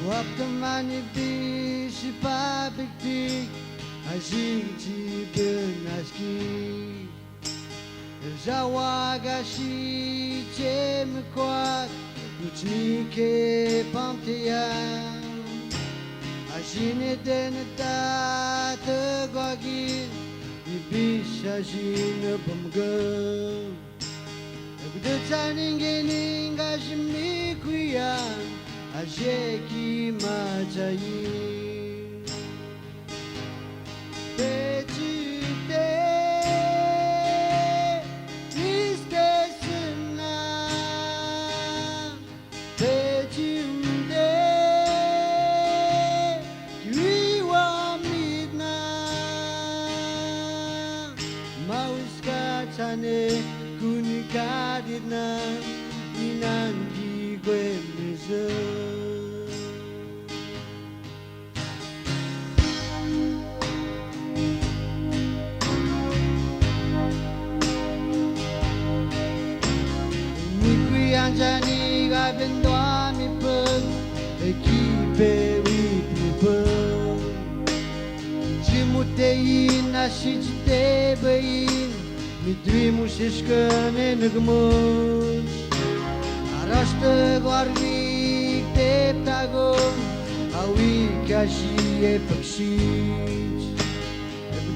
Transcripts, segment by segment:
Waktamani bishi papiktik Ajiti benaski Zawagashi temkwak Utnike pantian Ajine denata tegwagin Ibisha jine bamgam Gdetaningening ajimikuyan Ajeki majayi Petite Tristesina Petimde Kiwa midna Mauskatane Kunikadina Inangi gwemize Anjani gavendo mi pun equipe we pun Jimutei na shite bain mi dreamus eskane nagmus Arasta guardi te tago awi kashi e pakshis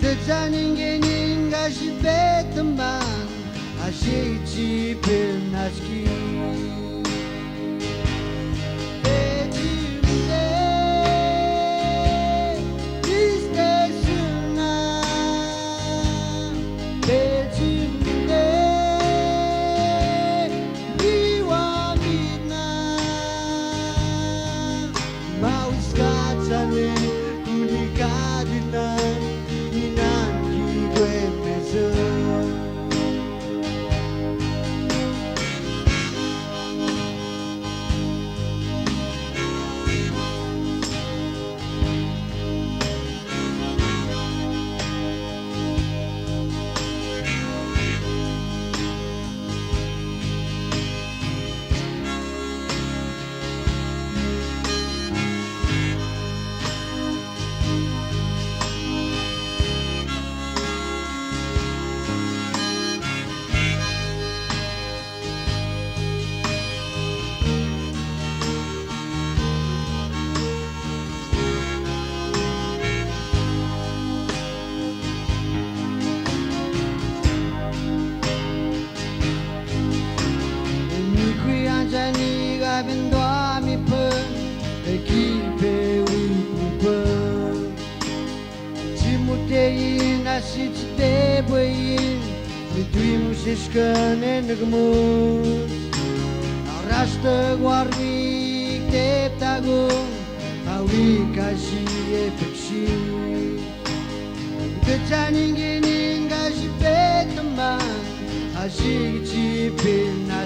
De zaningen gashi betman Ajiti benaski Petimde Tristesina Petimde Biwa midna Mauskatane Kunikadina Inanki gwemeze Anjani gavendo mi pun equipe we pun Jimutei na shite bain mi dreamus eskane nagmus Arasta guardi te tagun awi kashi e pekshi Gdetaningening gashi betman Ajiti benas